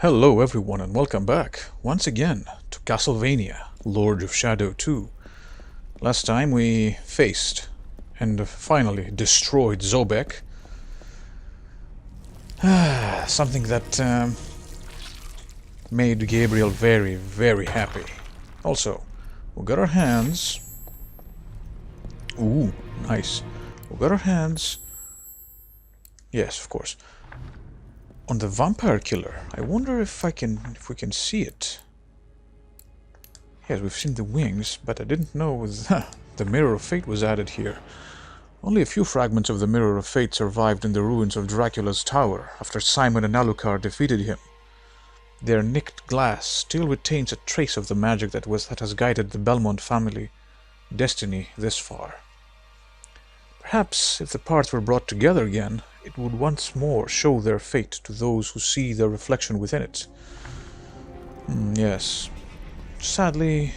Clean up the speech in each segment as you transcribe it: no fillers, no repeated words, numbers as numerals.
Hello everyone and welcome back, once again, to Castlevania, Lord of Shadow 2. Last time we faced and finally destroyed Zobek. Something that made Gabriel very, very happy. Also, we got our hands... Ooh, nice. We got our hands... Yes, of course. On the vampire killer. I wonder if we can see it. Yes, we've seen the wings, but I didn't know the Mirror of Fate was added here. Only a few fragments of the Mirror of Fate survived in the ruins of Dracula's tower after Simon and Alucard defeated him. Their nicked glass still retains a trace of the magic that has guided the Belmont family destiny this far. Perhaps if the parts were brought together again, it would once more show their fate to those who see their reflection within it. Yes. Sadly...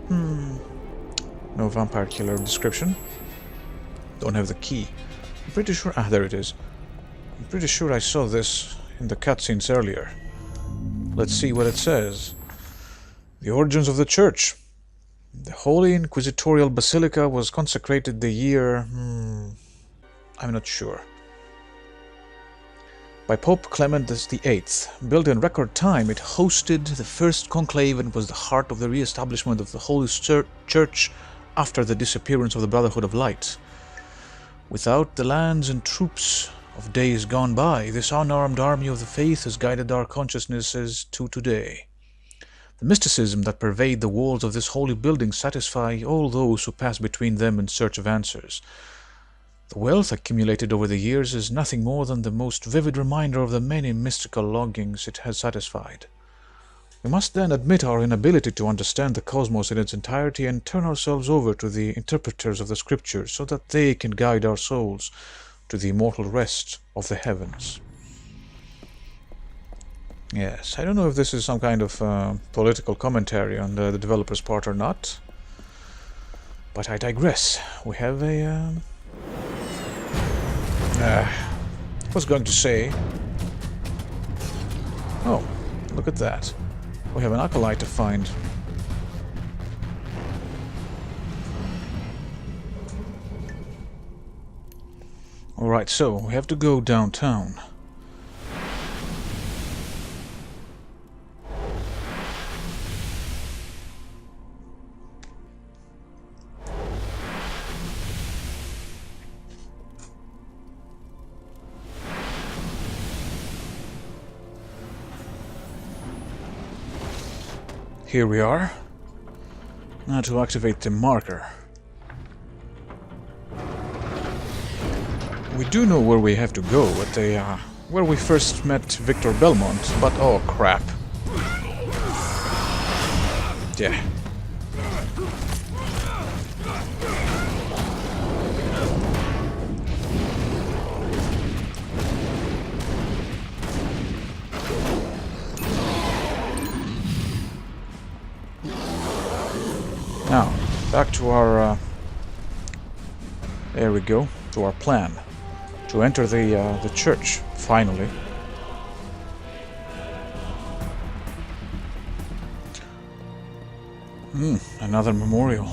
No vampire killer description. Don't have the key. I'm pretty sure... Ah, there it is. I'm pretty sure I saw this in the cutscenes earlier. Let's see what it says. The origins of the church. The Holy Inquisitorial Basilica was consecrated the year... I'm not sure. By Pope Clement VIII. Built in record time, it hosted the first conclave and was the heart of the re-establishment of the Holy Church after the disappearance of the Brotherhood of Light. Without the lands and troops of days gone by, this unarmed army of the faith has guided our consciousnesses to today. The mysticism that pervades the walls of this holy building satisfies all those who pass between them in search of answers. The wealth accumulated over the years is nothing more than the most vivid reminder of the many mystical longings it has satisfied. We must then admit our inability to understand the cosmos in its entirety and turn ourselves over to the interpreters of the scriptures so that they can guide our souls to the immortal rest of the heavens. Yes, I don't know if this is some kind of political commentary on the developer's part or not, but I digress. We have a... I was going to say... Oh, look at that. We have an Acolyte to find. Alright, so we have to go downtown. Here we are. Now to activate the marker. We do know where we have to go, at the, where we first met Victor Belmont, but oh crap. Yeah. Now, back to our, there we go, to our plan. To enter the church, finally. Another memorial.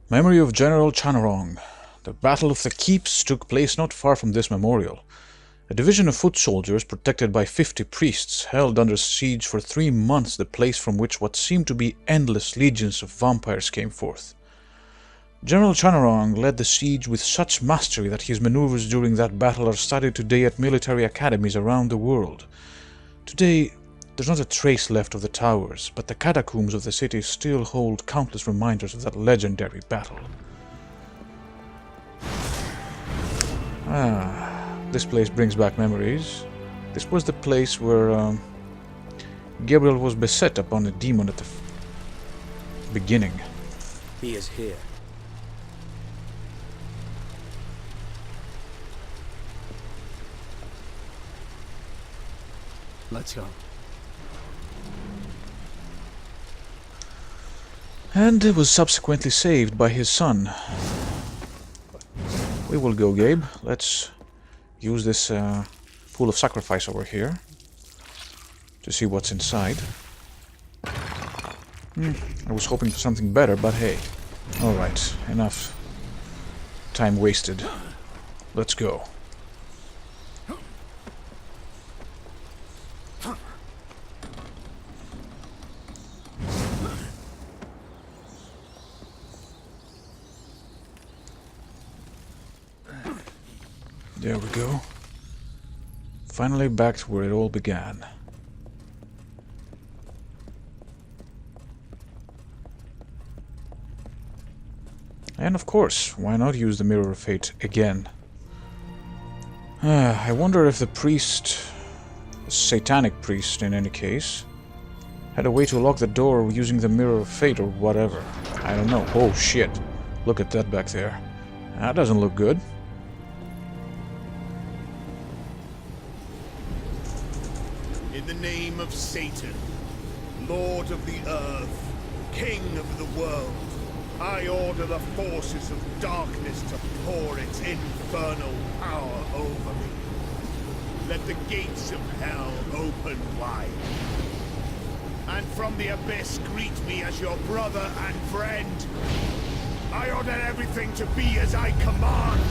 Memory of General Chanarong. The Battle of the Keeps took place not far from this memorial. A division of foot soldiers, protected by 50 priests, held under siege for 3 months the place from which what seemed to be endless legions of vampires came forth. General Chanarong led the siege with such mastery that his maneuvers during that battle are studied today at military academies around the world. Today, there's not a trace left of the towers, but the catacombs of the city still hold countless reminders of that legendary battle. This place brings back memories. This was the place where Gabriel was beset upon a demon at the beginning. He is here. Let's go. And was subsequently saved by his son. We will go, Gabe. Let's use this pool of sacrifice over here to see what's inside. I was hoping for something better, but hey. Alright, enough time wasted. Let's go. There we go. Finally back to where it all began. And of course, why not use the Mirror of Fate again? I wonder if the priest, the satanic priest in any case, had a way to lock the door using the Mirror of Fate or whatever. I don't know. Oh shit. Look at that back there. That doesn't look good. In the name of Satan, Lord of the Earth, King of the world, I order the forces of darkness to pour its infernal power over me. Let the gates of hell open wide. And from the abyss greet me as your brother and friend. I order everything to be as I command.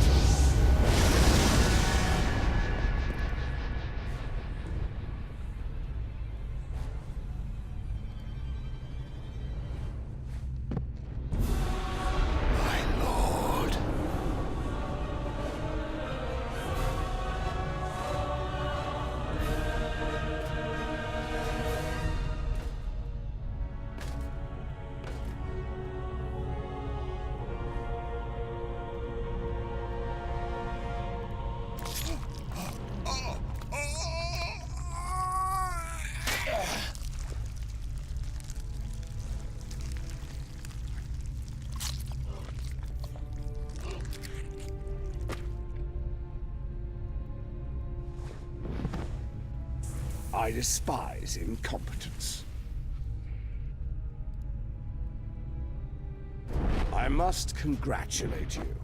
I despise incompetence. I must congratulate you.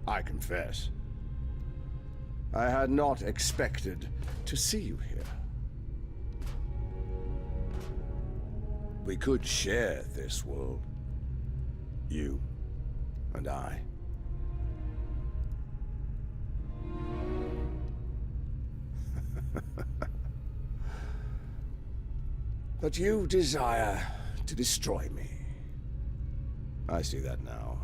I confess, I had not expected to see you here. We could share this world, you and I. But you desire to destroy me. I see that now.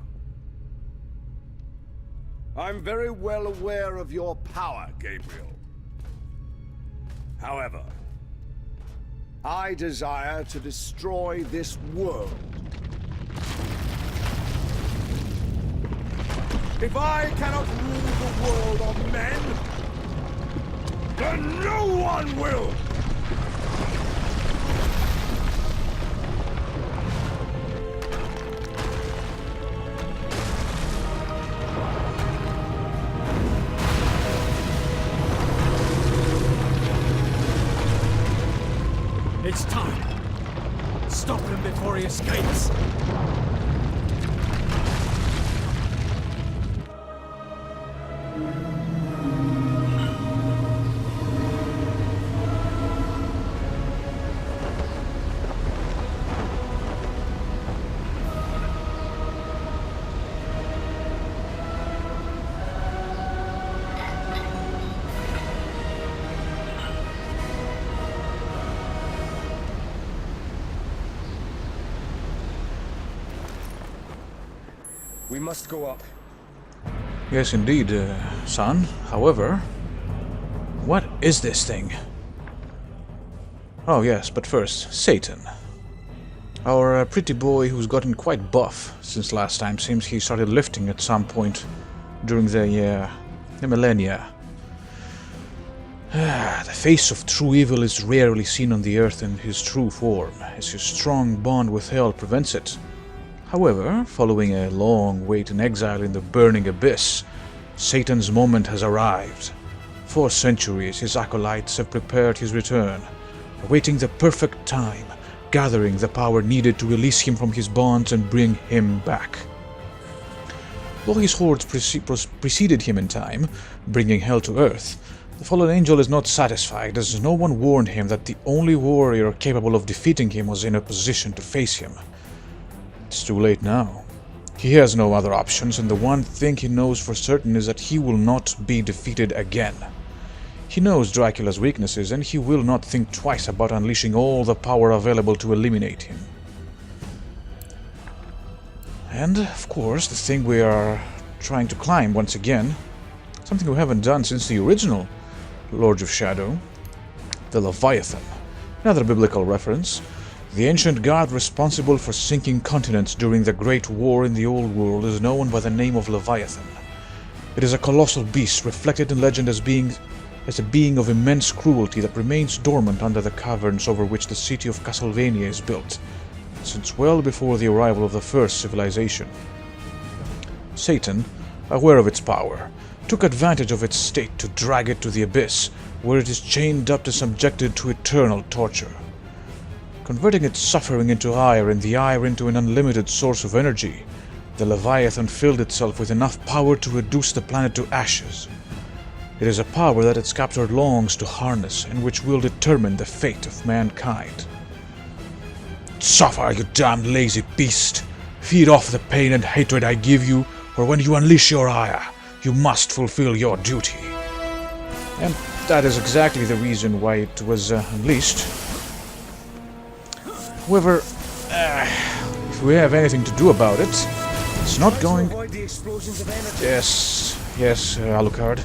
I'm very well aware of your power, Gabriel. However, I desire to destroy this world. If I cannot rule the world of men, then no one will! It's time. Stop him before he escapes. We must go up. Yes, indeed, son. However, what is this thing? Oh yes, but first, Satan. Our pretty boy who's gotten quite buff since last time. Seems he started lifting at some point during the millennia. The face of true evil is rarely seen on the earth in his true form, as his strong bond with hell prevents it. However, following a long wait in exile in the burning abyss, Satan's moment has arrived. For centuries, his acolytes have prepared his return, awaiting the perfect time, gathering the power needed to release him from his bonds and bring him back. Though his hordes preceded him in time, bringing hell to earth, the fallen angel is not satisfied, as no one warned him that the only warrior capable of defeating him was in a position to face him. It's too late now. He has no other options, and the one thing he knows for certain is that he will not be defeated again. He knows Dracula's weaknesses, and he will not think twice about unleashing all the power available to eliminate him. And, of course, the thing we are trying to climb once again, something we haven't done since the original Lords of Shadow, the Leviathan. Another biblical reference. The ancient god responsible for sinking continents during the Great War in the Old World is known by the name of Leviathan. It is a colossal beast reflected in legend as a being of immense cruelty that remains dormant under the caverns over which the city of Castlevania is built, since well before the arrival of the first civilization. Satan, aware of its power, took advantage of its state to drag it to the abyss, where it is chained up and subjected to eternal torture. Converting its suffering into ire and the ire into an unlimited source of energy, the Leviathan filled itself with enough power to reduce the planet to ashes. It is a power that its captor longs to harness and which will determine the fate of mankind. Suffer, you damned lazy beast! Feed off the pain and hatred I give you, for when you unleash your ire, you must fulfill your duty. And that is exactly the reason why it was unleashed. However, if we have anything to do about it, it's not going... Yes, Alucard.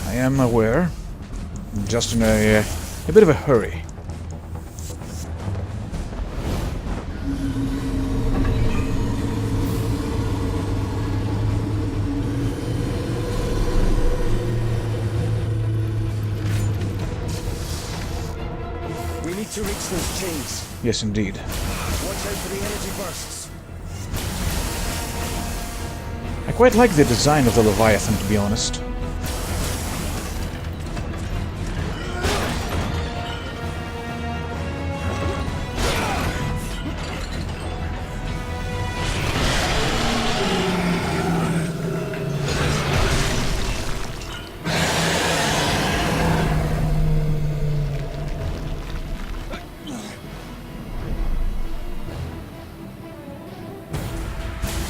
I am aware. I'm just in a bit of a hurry. We need to reach those chains. Yes, indeed. Watch out for the energy bursts. I quite like the design of the Leviathan, to be honest.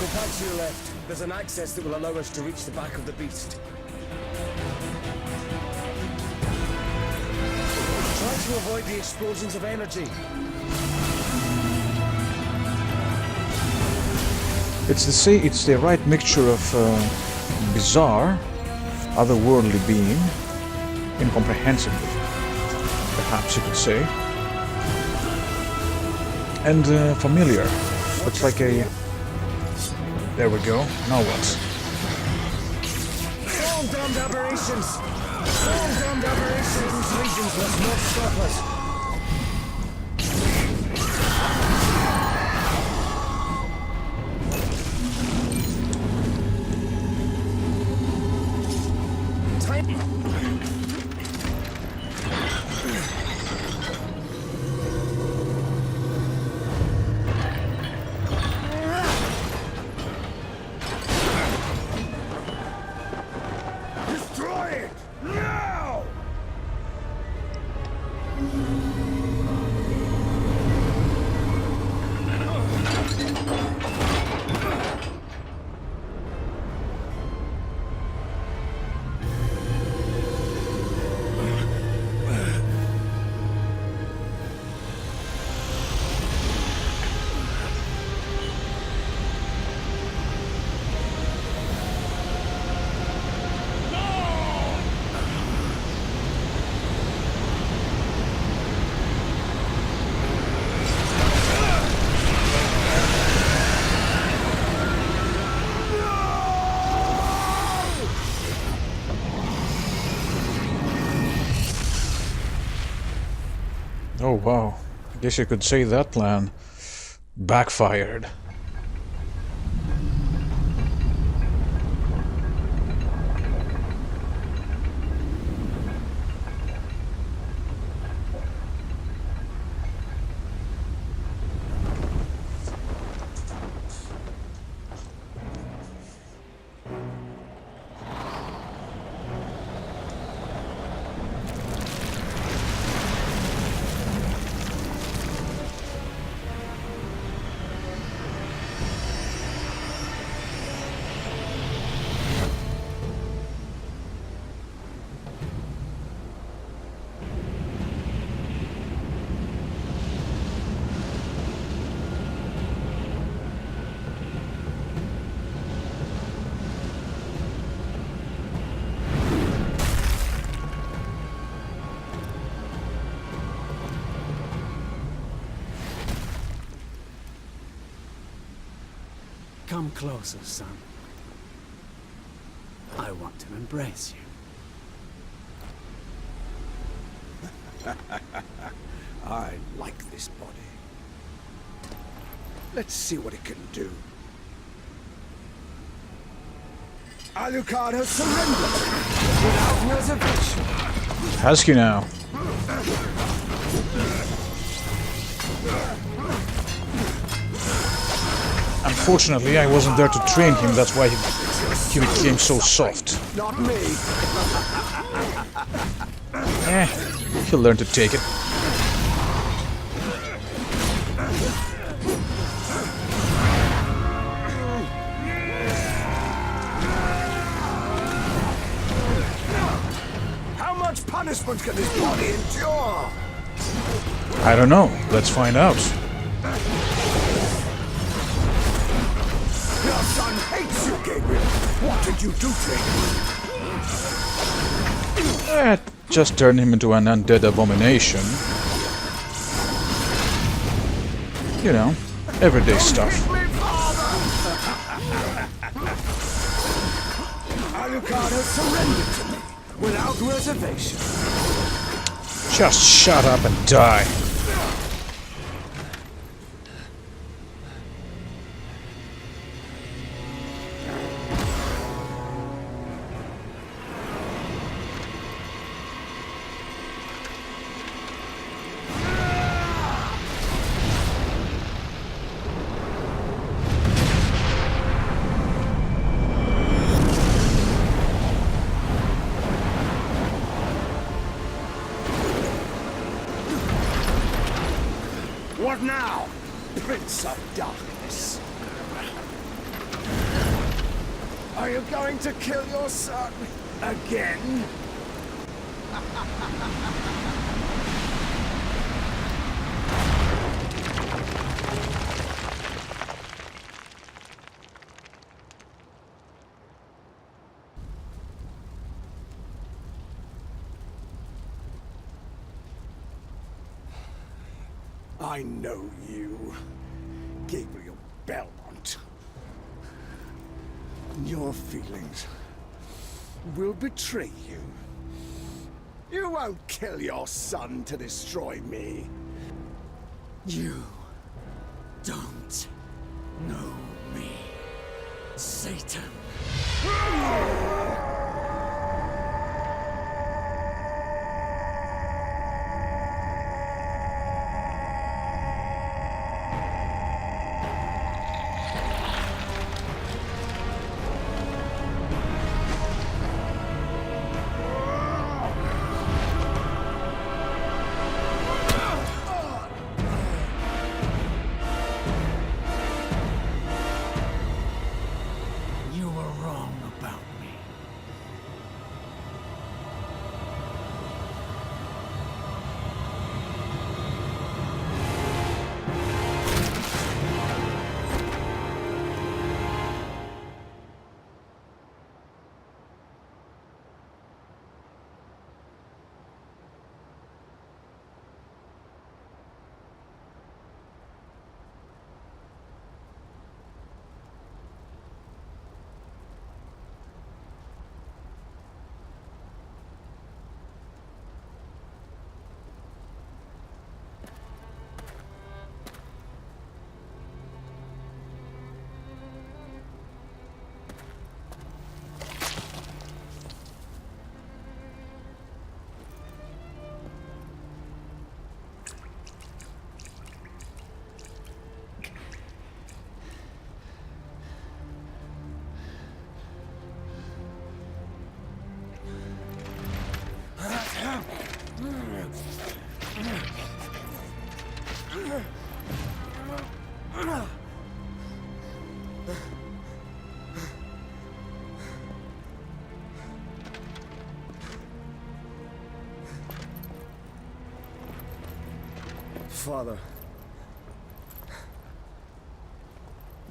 Go back to your left. There's an access that will allow us to reach the back of the beast. Try to avoid the explosions of energy. It's the right mixture of bizarre, otherworldly being, incomprehensible, perhaps you could say, and familiar. Looks like a... There we go. Now what? Storm-damned aberrations! Storm-damned aberrations! These regions must not stop us. Oh wow, I guess you could say that plan backfired. Come closer, son. I want to embrace you. I like this body. Let's see what it can do. Alucard has surrendered without reservation. Has he now? Unfortunately, I wasn't there to train him, that's why he became so soft. Not me. He'll learn to take it. How much punishment can this body endure? I don't know. Let's find out. Your son hates you, Gabriel. What did you do to him? Just turn him into an undead abomination. You know, everyday stuff. Hit me, father! Alucard has surrendered to me without reservation. Just shut up and die. What now, Prince of Darkness? Are you going to kill your son again? I know you, Gabriel Belmont. Your feelings will betray you. You won't kill your son to destroy me. You don't know me, Satan. You were wrong about me. Father,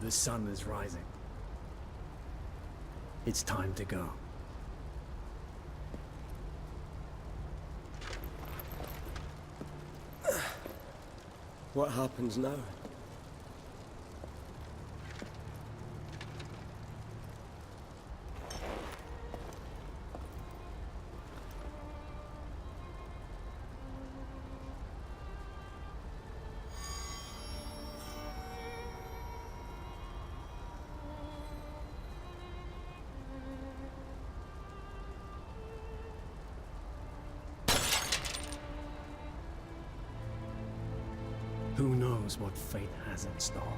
The sun is rising. It's time to go. what happens now? knows what fate has in store.